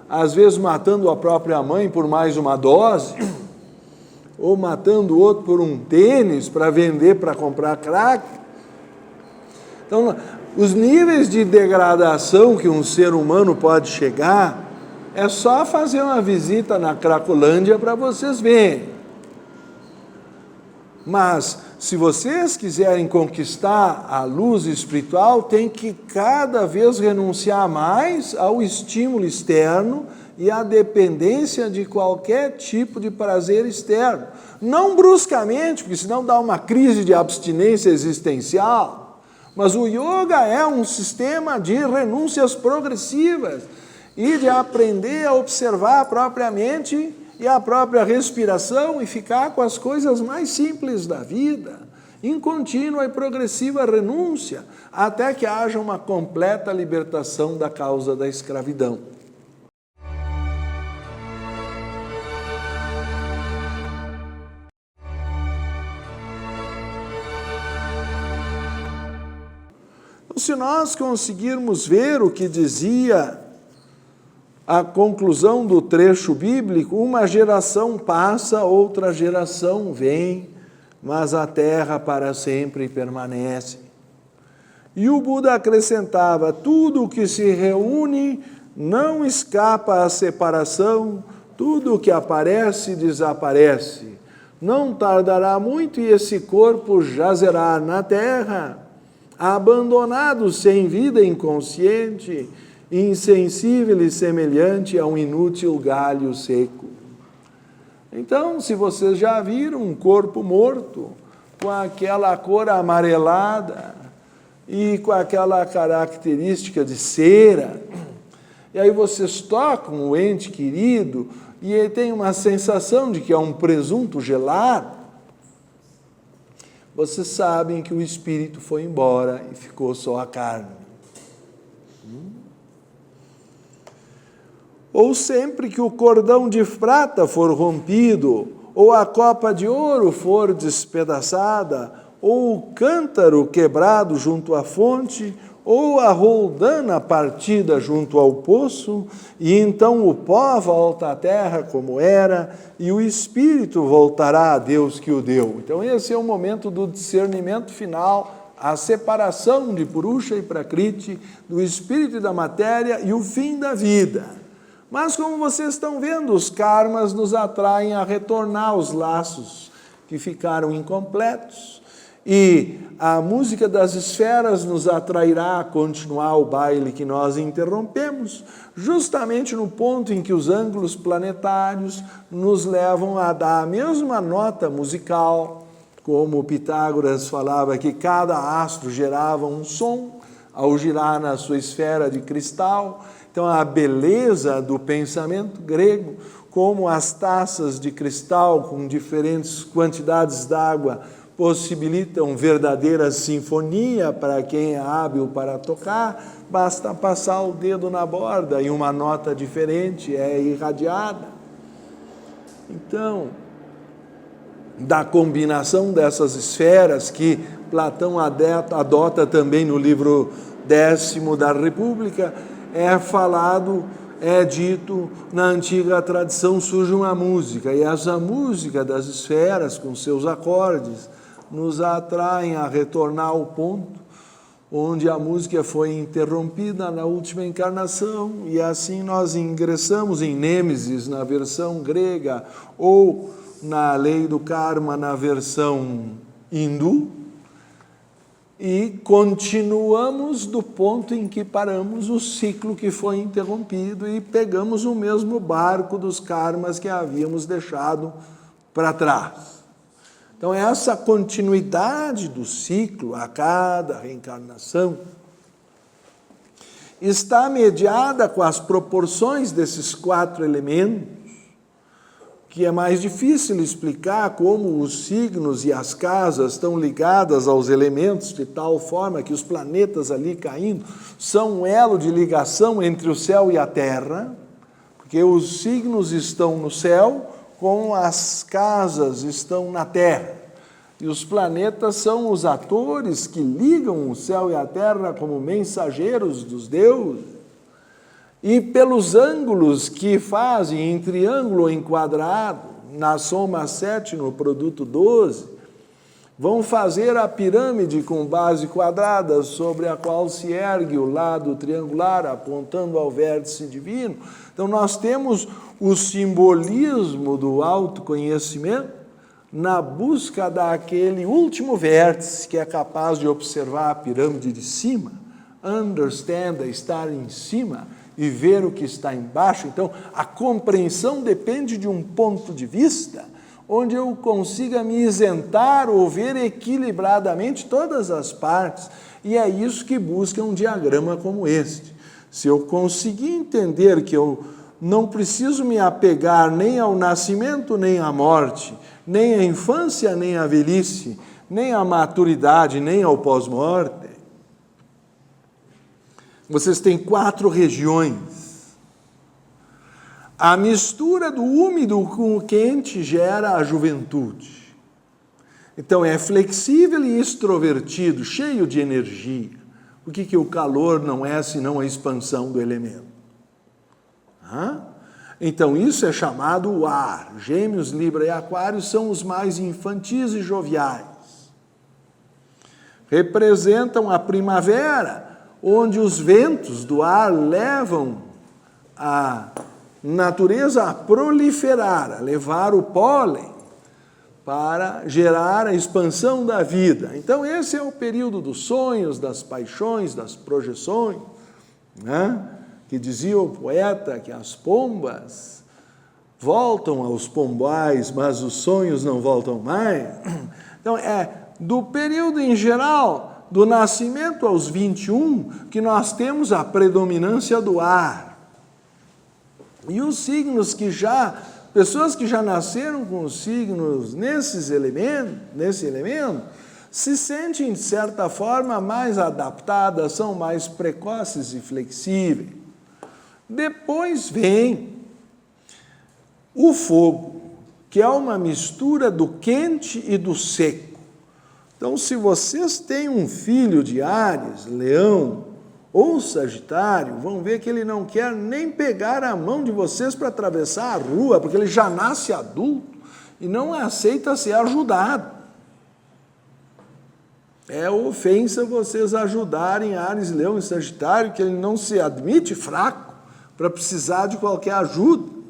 às vezes matando a própria mãe por mais uma dose, ou matando o outro por um tênis para vender, para comprar crack. Então, os níveis de degradação que um ser humano pode chegar, é só fazer uma visita na Cracolândia para vocês verem. Mas, se vocês quiserem conquistar a luz espiritual, tem que cada vez renunciar mais ao estímulo externo e à dependência de qualquer tipo de prazer externo. Não bruscamente, porque senão dá uma crise de abstinência existencial, mas o yoga é um sistema de renúncias progressivas e de aprender a observar a própria mente e a própria respiração e ficar com as coisas mais simples da vida, em contínua e progressiva renúncia, até que haja uma completa libertação da causa da escravidão. Então, se nós conseguirmos ver o que dizia a conclusão do trecho bíblico, uma geração passa, outra geração vem, mas a terra para sempre permanece. E o Buda acrescentava, tudo o que se reúne não escapa à separação, tudo o que aparece desaparece. Não tardará muito e esse corpo jazerá na terra, abandonado sem vida inconsciente, insensível e semelhante a um inútil galho seco. Então, se vocês já viram um corpo morto, com aquela cor amarelada e com aquela característica de cera, e aí vocês tocam o ente querido e ele tem uma sensação de que é um presunto gelado, vocês sabem que o espírito foi embora e ficou só a carne. Ou sempre que o cordão de prata for rompido, ou a copa de ouro for despedaçada, ou o cântaro quebrado junto à fonte, ou a roldana partida junto ao poço, e então o pó volta à terra como era, e o espírito voltará a Deus que o deu. Então esse é o momento do discernimento final, a separação de Purusha e Prakriti, do espírito e da matéria, e o fim da vida. Mas como vocês estão vendo, os karmas nos atraem a retornar aos laços que ficaram incompletos, e a música das esferas nos atrairá a continuar o baile que nós interrompemos, justamente no ponto em que os ângulos planetários nos levam a dar a mesma nota musical, como Pitágoras falava que cada astro gerava um som ao girar na sua esfera de cristal. Então a beleza do pensamento grego, como as taças de cristal com diferentes quantidades d'água possibilitam verdadeira sinfonia para quem é hábil para tocar, basta passar o dedo na borda e uma nota diferente é irradiada. Então, da combinação dessas esferas que Platão adota também no livro 10º da República, é dito, na antiga tradição surge uma música, e essa música das esferas, com seus acordes, nos atraem a retornar ao ponto onde a música foi interrompida na última encarnação, e assim nós ingressamos em Nêmesis, na versão grega, ou na lei do karma, na versão hindu, e continuamos do ponto em que paramos o ciclo que foi interrompido e pegamos o mesmo barco dos karmas que havíamos deixado para trás. Então, essa continuidade do ciclo a cada reencarnação está mediada com as proporções desses 4 elementos, que é mais difícil explicar como os signos e as casas estão ligadas aos elementos de tal forma que os planetas ali caindo são um elo de ligação entre o céu e a terra, porque os signos estão no céu, como as casas estão na terra. E os planetas são os atores que ligam o céu e a terra como mensageiros dos deuses. E pelos ângulos que fazem em triângulo ou em quadrado, na soma 7, no produto 12, vão fazer a pirâmide com base quadrada sobre a qual se ergue o lado triangular, apontando ao vértice divino. Então nós temos o simbolismo do autoconhecimento na busca daquele último vértice que é capaz de observar a pirâmide de cima, understand, estar em cima e ver o que está embaixo. Então, a compreensão depende de um ponto de vista onde eu consiga me isentar ou ver equilibradamente todas as partes. E é isso que busca um diagrama como este. Se eu conseguir entender que eu não preciso me apegar nem ao nascimento, nem à morte, nem à infância, nem à velhice, nem à maturidade, nem ao pós-morte. Vocês têm 4 regiões. A mistura do úmido com o quente gera a juventude. Então é flexível e extrovertido, cheio de energia. O que o calor não é senão a expansão do elemento? Então isso é chamado o ar. Gêmeos, Libra e Aquário são os mais infantis e joviais. Representam a primavera, onde os ventos do ar levam a natureza a proliferar, a levar o pólen para gerar a expansão da vida. Então esse é o período dos sonhos, das paixões, das projeções, que dizia o poeta que as pombas voltam aos pombais, mas os sonhos não voltam mais. Então é do período em geral, do nascimento aos 21, que nós temos a predominância do ar. E os signos pessoas que já nasceram com os signos nesse elemento, se sentem, de certa forma, mais adaptadas, são mais precoces e flexíveis. Depois vem o fogo, que é uma mistura do quente e do seco. Então, se vocês têm um filho de Áries, Leão ou Sagitário, vão ver que ele não quer nem pegar a mão de vocês para atravessar a rua, porque ele já nasce adulto e não aceita ser ajudado. É ofensa vocês ajudarem Áries, Leão e Sagitário, que ele não se admite fraco para precisar de qualquer ajuda.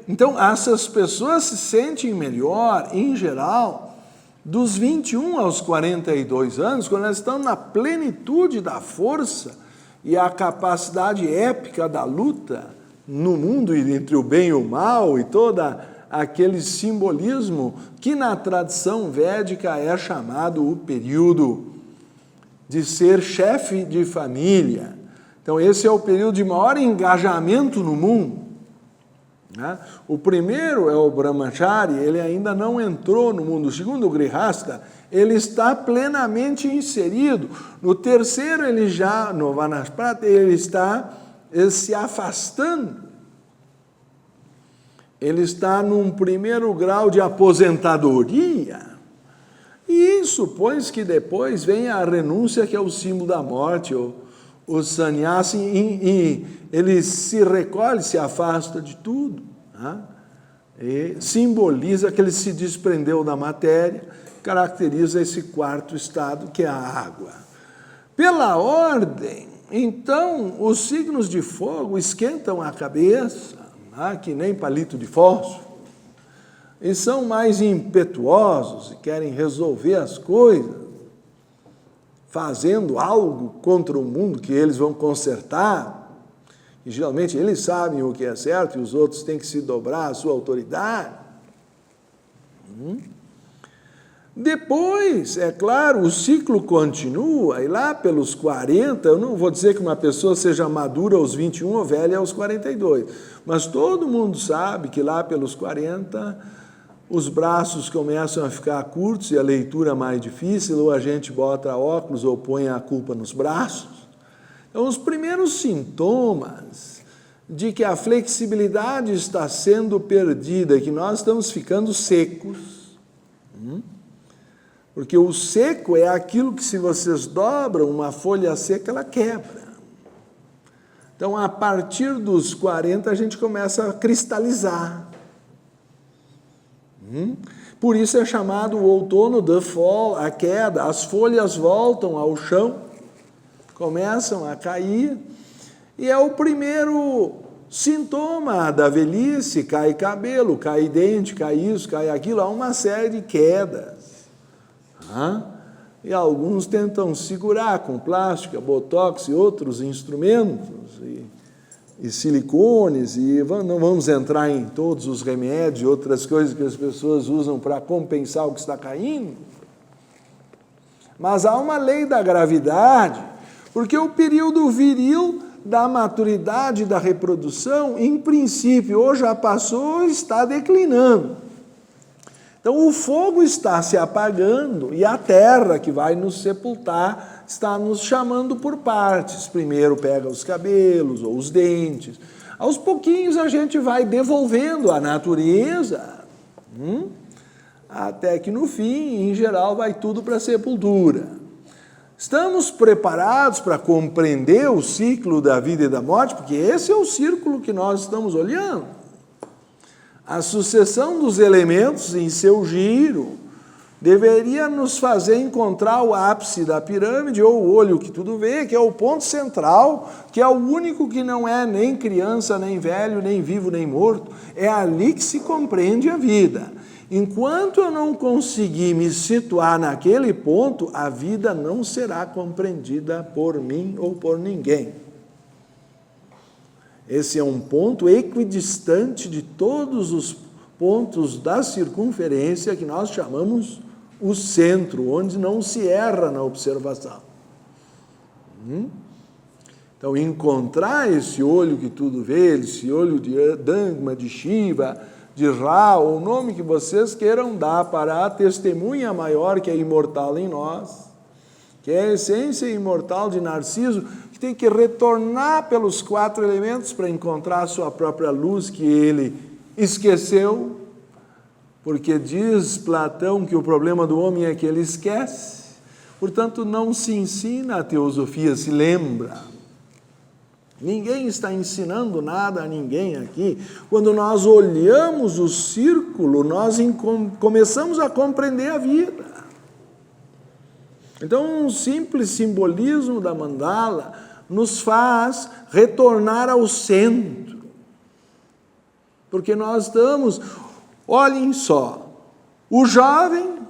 Então, essas pessoas se sentem melhor, em geral, dos 21 aos 42 anos, quando elas estão na plenitude da força e a capacidade épica da luta no mundo entre o bem e o mal e todo aquele simbolismo que na tradição védica é chamado o período de ser chefe de família. Então, esse é o período de maior engajamento no mundo. O primeiro é o Brahmachari, ele ainda não entrou no mundo. O segundo, o Grihastha, ele está plenamente inserido. No terceiro, ele já, no Vanaspati, ele está se afastando. Ele está num primeiro grau de aposentadoria. E isso, pois que depois vem a renúncia, que é o símbolo da morte, o sannyasi, e ele se recolhe, se afasta de tudo, e simboliza que ele se desprendeu da matéria, caracteriza esse quarto estado, que é a água. Pela ordem, então, os signos de fogo esquentam a cabeça, que nem palito de fósforo, e são mais impetuosos e querem resolver as coisas, fazendo algo contra o mundo que eles vão consertar, e geralmente eles sabem o que é certo e os outros têm que se dobrar à sua autoridade. Depois, é claro, o ciclo continua, e lá pelos 40, eu não vou dizer que uma pessoa seja madura aos 21 ou velha aos 42, mas todo mundo sabe que lá pelos 40... os braços começam a ficar curtos e a leitura mais difícil, ou a gente bota óculos ou põe a culpa nos braços. Então, os primeiros sintomas de que a flexibilidade está sendo perdida, que nós estamos ficando secos, porque o seco é aquilo que, se vocês dobram uma folha seca, ela quebra. Então, a partir dos 40, a gente começa a cristalizar. Por isso é chamado o outono, the fall, a queda. As folhas voltam ao chão, começam a cair, e é o primeiro sintoma da velhice. Cai cabelo, cai dente, cai isso, cai aquilo. Há uma série de quedas. E alguns tentam segurar com plástica, botox e outros instrumentos, e silicones, e não vamos entrar em todos os remédios e outras coisas que as pessoas usam para compensar o que está caindo. Mas há uma lei da gravidade, porque o período viril da maturidade da reprodução, em princípio, ou já passou ou está declinando. Então, o fogo está se apagando e a terra que vai nos sepultar está nos chamando por partes. Primeiro pega os cabelos ou os dentes. Aos pouquinhos a gente vai devolvendo a natureza, até que no fim, em geral, vai tudo para a sepultura. Estamos preparados para compreender o ciclo da vida e da morte, porque esse é o círculo que nós estamos olhando. A sucessão dos elementos em seu giro deveria nos fazer encontrar o ápice da pirâmide, ou o olho que tudo vê, que é o ponto central, que é o único que não é nem criança, nem velho, nem vivo, nem morto. É ali que se compreende a vida. Enquanto eu não conseguir me situar naquele ponto, a vida não será compreendida por mim ou por ninguém. Esse é um ponto equidistante de todos os pontos da circunferência que nós chamamos o centro, onde não se erra na observação. Então, encontrar esse olho que tudo vê, esse olho de Dhamma, de Shiva, de Ra, o nome que vocês queiram dar para a testemunha maior que é imortal em nós, que é a essência imortal de Narciso, que tem que retornar pelos 4 elementos para encontrar a sua própria luz que ele esqueceu, porque diz Platão que o problema do homem é que ele esquece. Portanto, não se ensina a teosofia, se lembra. Ninguém está ensinando nada a ninguém aqui. Quando nós olhamos o círculo, nós começamos a compreender a vida. Então, um simples simbolismo da mandala nos faz retornar ao centro. Porque nós estamos, olhem só, o jovem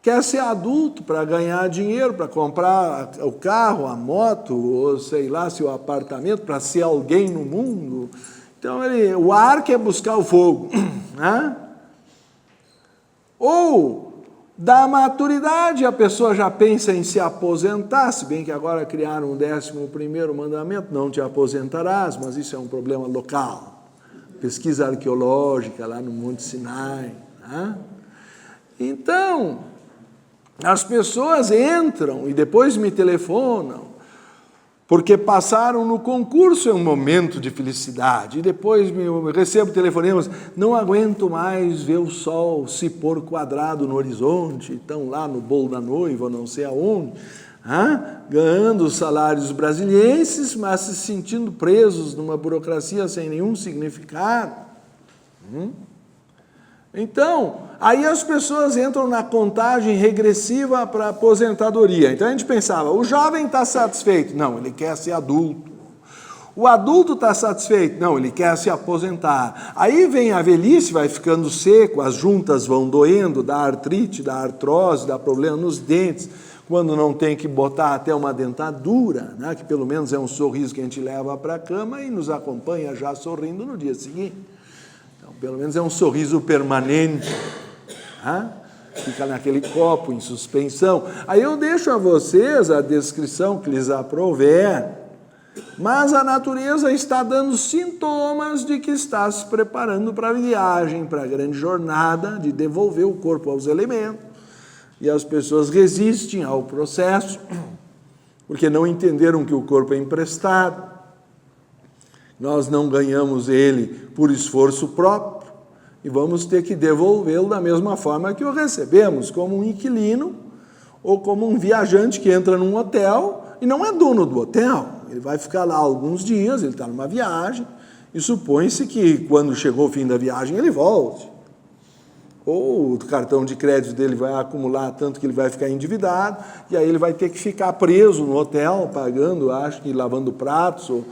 quer ser adulto para ganhar dinheiro, para comprar o carro, a moto, ou sei lá, seu apartamento, para ser alguém no mundo. Então, o ar quer buscar o fogo. Né? Ou, da maturidade, a pessoa já pensa em se aposentar, se bem que agora criaram o 11º mandamento, não te aposentarás, mas isso é um problema local. Pesquisa arqueológica lá no Monte Sinai. Né? Então, as pessoas entram e depois me telefonam, porque passaram no concurso, é um momento de felicidade, e depois eu recebo telefonemas, não aguento mais ver o sol se pôr quadrado no horizonte, estão lá no bolo da noiva, não sei aonde, ganhando os salários brasilienses, mas se sentindo presos numa burocracia sem nenhum significado. Então, aí as pessoas entram na contagem regressiva para a aposentadoria. Então a gente pensava, o jovem está satisfeito? Não, ele quer ser adulto. O adulto está satisfeito? Não, ele quer se aposentar. Aí vem a velhice, vai ficando seco, as juntas vão doendo, dá artrite, dá artrose, dá problema nos dentes, quando não tem que botar até uma dentadura, né, que pelo menos é um sorriso que a gente leva para a cama e nos acompanha já sorrindo no dia seguinte. Pelo menos é um sorriso permanente, fica naquele copo em suspensão. Aí eu deixo a vocês a descrição que lhes aprouver, mas a natureza está dando sintomas de que está se preparando para a viagem, para a grande jornada de devolver o corpo aos elementos. E as pessoas resistem ao processo, porque não entenderam que o corpo é emprestado. Nós não ganhamos ele por esforço próprio e vamos ter que devolvê-lo da mesma forma que o recebemos, como um inquilino ou como um viajante que entra num hotel e não é dono do hotel. Ele vai ficar lá alguns dias, ele está numa viagem e supõe-se que quando chegou o fim da viagem ele volte. Ou o cartão de crédito dele vai acumular tanto que ele vai ficar endividado e aí ele vai ter que ficar preso no hotel, pagando, acho que lavando pratos ou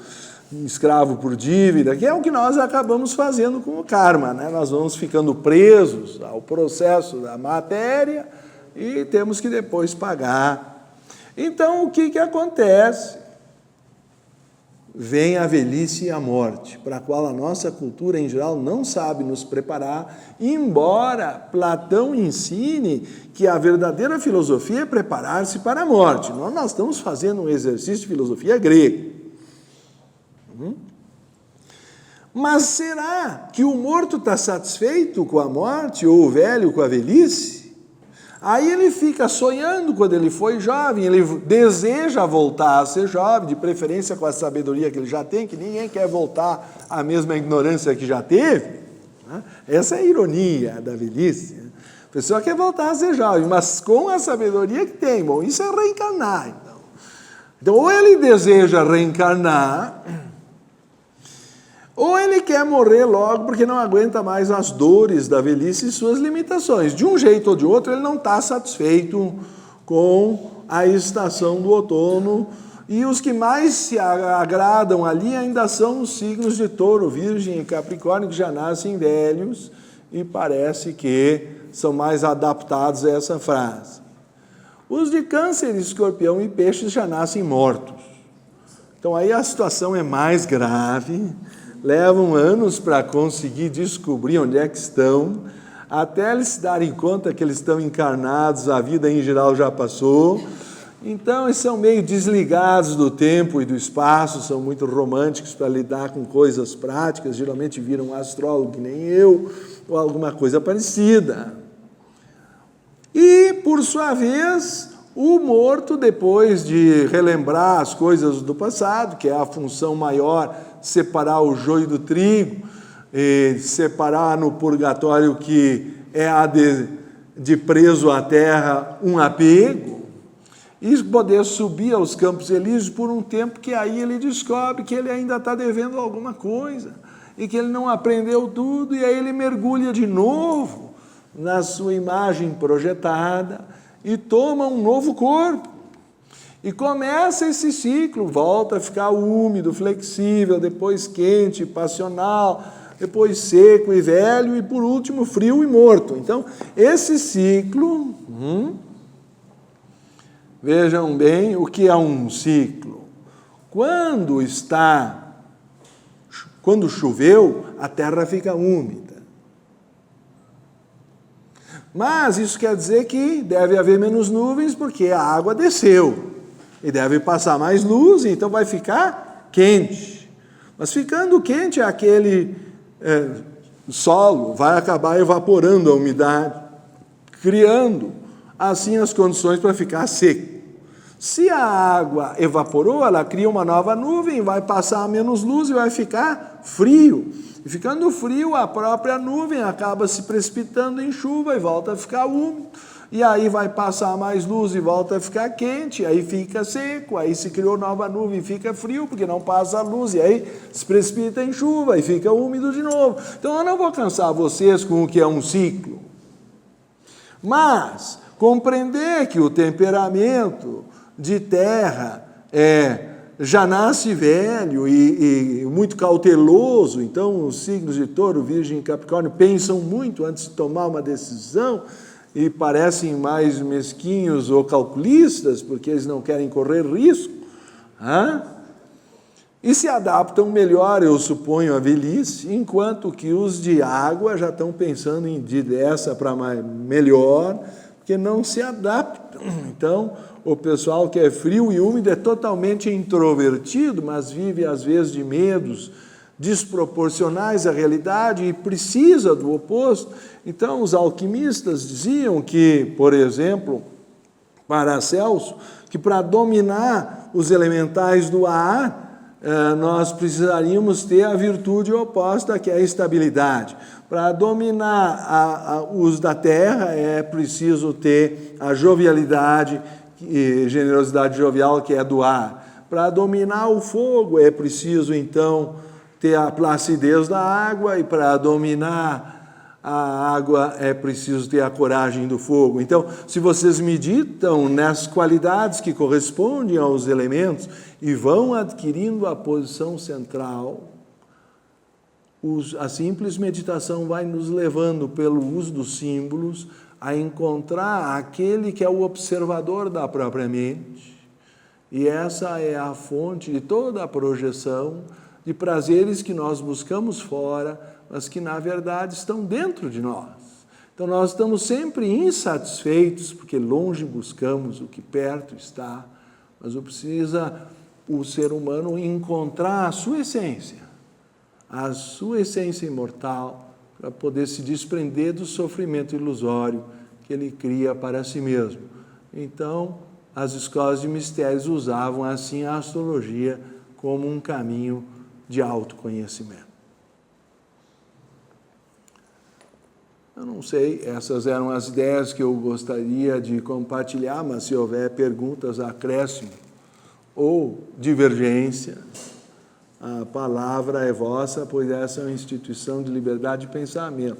escravo por dívida, que é o que nós acabamos fazendo com o karma, né? Nós vamos ficando presos ao processo da matéria e temos que depois pagar. Então, o que acontece? Vem a velhice e a morte, para a qual a nossa cultura em geral não sabe nos preparar, embora Platão ensine que a verdadeira filosofia é preparar-se para a morte. Nós estamos fazendo um exercício de filosofia grega. Mas será que o morto está satisfeito com a morte ou o velho com a velhice? Aí ele fica sonhando quando ele foi jovem, ele deseja voltar a ser jovem, de preferência com a sabedoria que ele já tem, que ninguém quer voltar à mesma ignorância que já teve. Essa é a ironia da velhice. A pessoa quer voltar a ser jovem, mas com a sabedoria que tem. Bom, isso é reencarnar, então ou ele deseja reencarnar, ou ele quer morrer logo porque não aguenta mais as dores da velhice e suas limitações. De um jeito ou de outro, ele não está satisfeito com a estação do outono. E os que mais se agradam ali ainda são os signos de Touro, Virgem e Capricórnio, que já nascem velhos e parece que são mais adaptados a essa frase. Os de Câncer, Escorpião e Peixes já nascem mortos. Então aí a situação é mais grave. Levam anos para conseguir descobrir onde é que estão, até eles se darem conta que eles estão encarnados, a vida em geral já passou. Então, eles são meio desligados do tempo e do espaço, são muito românticos para lidar com coisas práticas, geralmente viram um astrólogo que nem eu, ou alguma coisa parecida. E, por sua vez, o morto, depois de relembrar as coisas do passado, que é a função maior, separar o joio do trigo, separar no purgatório que é a de preso à terra um apego, e poder subir aos campos elíseos por um tempo que aí ele descobre que ele ainda está devendo alguma coisa, e que ele não aprendeu tudo, e aí ele mergulha de novo na sua imagem projetada e toma um novo corpo. E começa esse ciclo, volta a ficar úmido, flexível, depois quente, passional, depois seco e velho, e por último frio e morto. Então, esse ciclo, vejam bem o que é um ciclo. Quando choveu, a terra fica úmida. Mas isso quer dizer que deve haver menos nuvens porque a água desceu. E deve passar mais luz, então vai ficar quente. Mas ficando quente, aquele solo vai acabar evaporando a umidade, criando assim as condições para ficar seco. Se a água evaporou, ela cria uma nova nuvem, vai passar menos luz e vai ficar frio. E ficando frio, a própria nuvem acaba se precipitando em chuva e volta a ficar úmido. E aí vai passar mais luz e volta a ficar quente, aí fica seco, aí se criou nova nuvem e fica frio, porque não passa a luz, e aí se precipita em chuva e fica úmido de novo. Então eu não vou cansar vocês com o que é um ciclo, mas compreender que o temperamento de terra já nasce velho e muito cauteloso, então os signos de Touro, Virgem e Capricórnio pensam muito antes de tomar uma decisão, e parecem mais mesquinhos ou calculistas, porque eles não querem correr risco, e se adaptam melhor, eu suponho, à velhice, enquanto que os de água já estão pensando em de dessa para melhor, porque não se adaptam. Então, o pessoal que é frio e úmido é totalmente introvertido, mas vive às vezes de medos desproporcionais à realidade e precisa do oposto. Então, os alquimistas diziam que, por exemplo, Paracelso, que para dominar os elementais do ar, nós precisaríamos ter a virtude oposta, que é a estabilidade. Para dominar os da terra, é preciso ter a jovialidade e generosidade jovial, que é do ar. Para dominar o fogo, é preciso, então, ter a placidez da água, e para dominar a água é preciso ter a coragem do fogo. Então, se vocês meditam nas qualidades que correspondem aos elementos e vão adquirindo a posição central, a simples meditação vai nos levando, pelo uso dos símbolos, a encontrar aquele que é o observador da própria mente. E essa é a fonte de toda a projeção de prazeres que nós buscamos fora, mas que, na verdade, estão dentro de nós. Então, nós estamos sempre insatisfeitos, porque longe buscamos o que perto está, mas precisa o ser humano encontrar a sua essência imortal, para poder se desprender do sofrimento ilusório que ele cria para si mesmo. Então, as escolas de mistérios usavam assim a astrologia como um caminho de autoconhecimento. Eu não sei, essas eram as ideias que eu gostaria de compartilhar, mas se houver perguntas, acréscimo ou divergência, a palavra é vossa, pois essa é uma instituição de liberdade de pensamento.